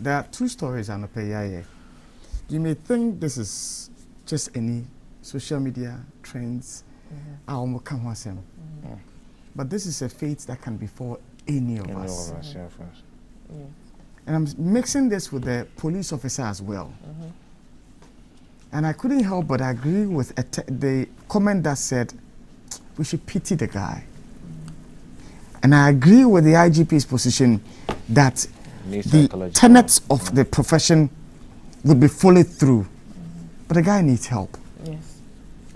There are two stories on the pay. You may think this is just any social media trends. But this is a fate that can befall any of us. And I'm mixing this with the police officer as well. And I couldn't help but agree with the comment that said we should pity the guy. And I agree with the IGP's position that the tenets of the profession would be followed through. But the guy needs help. Yes.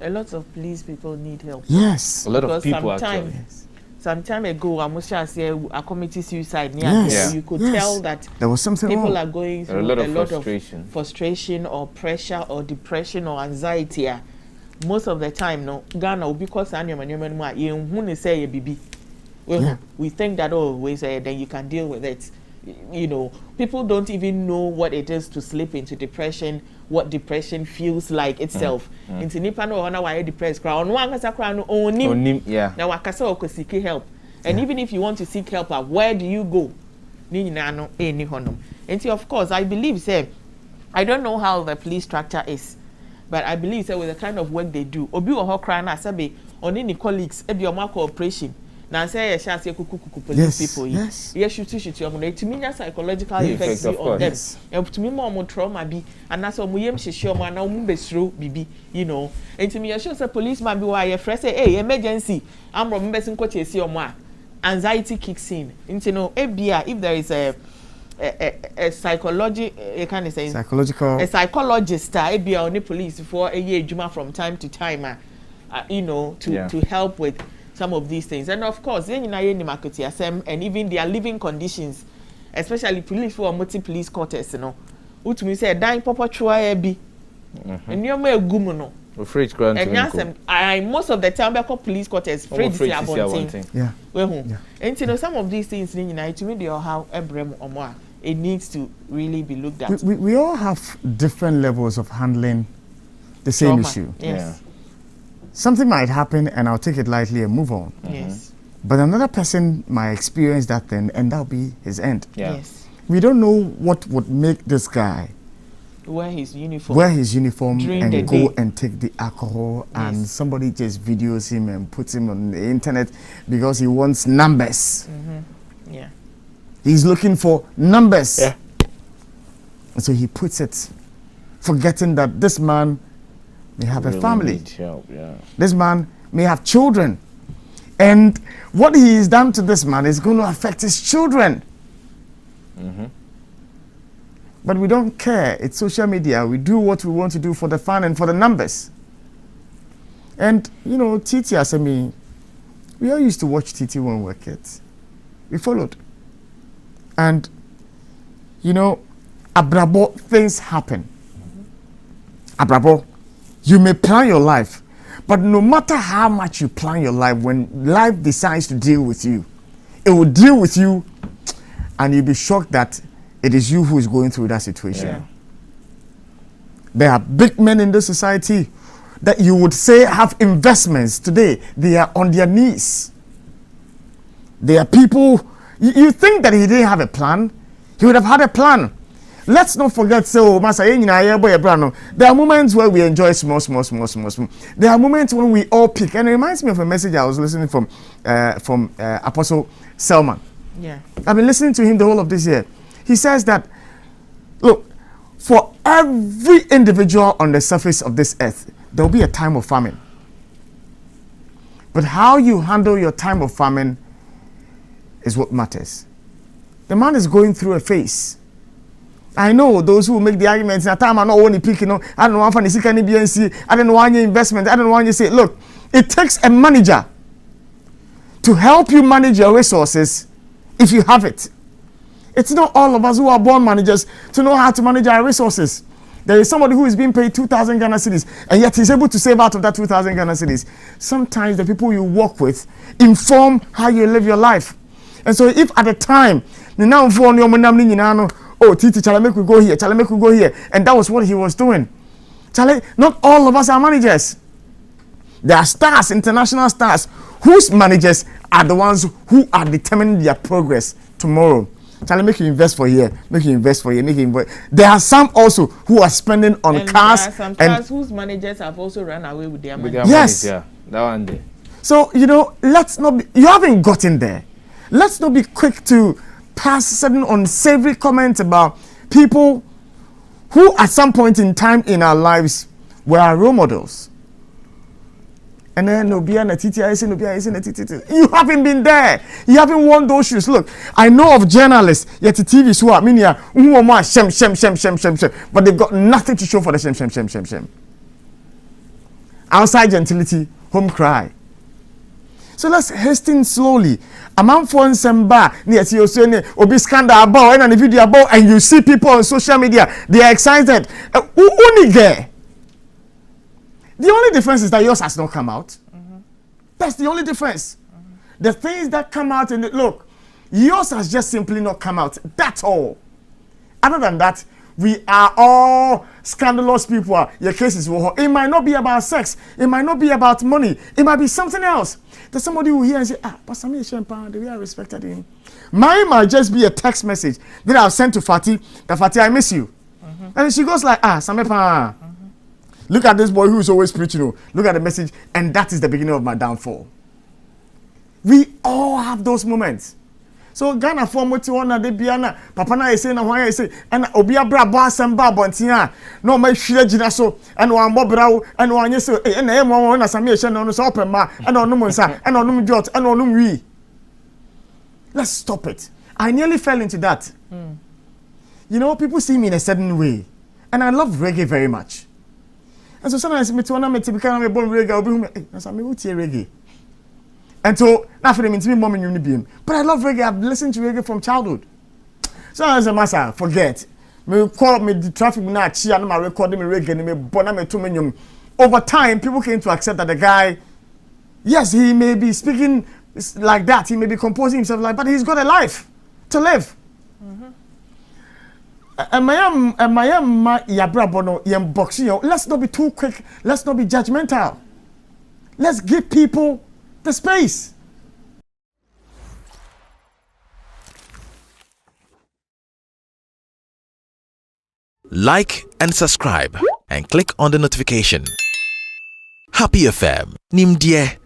A lot of police people need help. Yes. A lot of people actually. Some time ago, I must say a committed suicide. Yes. You could tell that there was something people wrong. are going through a lot of frustration or pressure or depression or anxiety. Most of the time, no, Ghana, because we think that always then you can deal with it. You know, people don't even know what it is to slip into depression, what depression feels like itself. Into nipa no na why depressed crowd no ankasa crowd no onim na wakasa o seek help. And even if you want to seek help, where do you go? Ni nyina no eni honom. And of course, I believe say I don't know how the police structure is, but I believe say with the kind of work they do, obi wo ho crowd na sabe on any colleagues e be o cooperation. Now say yes, police people. Yes, shoot you. To me, psychological effects on them. To me, more trauma be, and that's why I'm sure man now bibi, you know. And to me, I sure say policeman be why fresh say, hey, emergency. I'm remembering what you see on my anxiety kicks in. And you know, if there is a psychologist, on the police for a year juma from time to time, you know, to help with some of these things. And of course, and even their living conditions, especially police for multi-police quarters, you know. Which means say dying papa chua be. And you're more gumuno. And most of the time I call police quarters afraid to abonting. And you know some of these things to me they all have a brem or more. It needs to really be looked at. We all have different levels of handling the same issue. Yes. Something might happen and I'll take it lightly and move on. Yes. But another person might experience that thing and that'll be his end. Yes. We don't know what would make this guy wear his uniform and go and take the alcohol and somebody just videos him and puts him on the internet because he wants numbers. Yeah. He's looking for numbers. Yeah. And so he puts it, forgetting that this man may have a family. Help, This man may have children. And what he has done to this man is going to affect his children. But we don't care. It's social media. We do what we want to do for the fun and for the numbers. And, you know, Titi Asemi, we all used to watch Titi when we were kids. We followed. And, you know, abrabo, things happen. Abrabo. You may plan your life, but no matter how much you plan your life, when life decides to deal with you, it will deal with you and you'll be shocked that it is you who is going through that situation. Yeah. There are big men in this society that you would say have investments today. They are on their knees. There are people, you think that he didn't have a plan. He would have had a plan. Let's not forget, so there are moments where we enjoy small. There are moments when we all pick, and it reminds me of a message I was listening from Apostle Selman. Yeah, I've been listening to him the whole of this year. He says that, look, for every individual on the surface of this earth, there will be a time of famine. But how you handle your time of famine is what matters. The man is going through a phase. I know those who make the arguments at time are not only picking, I don't know what BNC, I don't know why investment, I don't know why you say, look, it takes a manager to help you manage your resources if you have it. It's not all of us who are born managers to know how to manage our resources. There is somebody who is being paid 2,000 Ghana cedis and yet he's able to save out of that 2,000 Ghana cedis. Sometimes the people you work with inform how you live your life. And so if at the time, oh, Titi, Charlie, make we go here. Charlie, make we go here. And that was what he was doing. Charlie, not all of us are managers. There are stars, international stars, whose managers are the ones who are determining their progress tomorrow. Charlie, make you invest for here, make you invest for here, make you invest. There are some also who are spending on and cars. There are some cars whose managers have also run away with their money. Yes. Yeah, that one day. So, you know, let's not be, you haven't gotten there. Let's not be quick to pass certain unsavory comments about people who at some point in time in our lives were our role models. And then you haven't been there. You haven't worn those shoes. Look, I know of journalists, yet the TVs who are shem, but they've got nothing to show for the shem. Outside gentility, home cry. So let's hasten slowly. A man for Samba, near Siosene, Obi scandal about and a video about, and you see people on social media, they are excited. The only difference is that yours has not come out. That's the only difference. The things that come out and look, yours has just simply not come out. That's all. Other than that, we are all scandalous people. Your case is it might not be about sex. It might not be about money. It might be something else. There's somebody who hear and say, but Samuel Eshun, the way I respected him. Mine might just be a text message that I've sent to Fatih. That Fatih, I miss you. And she goes like, Samuel, look at this boy who's always preaching. Look at the message. And that is the beginning of my downfall. We all have those moments. So Ghana for motiwana de biana papa na say na hwan say and obi abra bo asem ba bontia no ma hwire gina so and wan bobrawo and wan say e na e mo na Samuel Eshun no so open ma and onum nsa and onum jot and onum wi. Let's stop it. I nearly fell into that. You know, people see me in a certain way and I love reggae very much. And so sometimes me to me typical me born reggae obi hu me Samuel who tie reggae. And so, now for them, it's me, mom, and you. But I love reggae. I've listened to reggae from childhood. So, as a master, forget. Me call me the traffic now, chi, and my recording me reggae, and me bona me 2 million. Over time, people came to accept that the guy, yes, he may be speaking like that, he may be composing himself like, but he's got a life to live. And my yabra bono yem boxing. Let's not be too quick. Let's not be judgmental. Let's give people the space. Like and subscribe and click on the notification. Happy FM. Nimdie.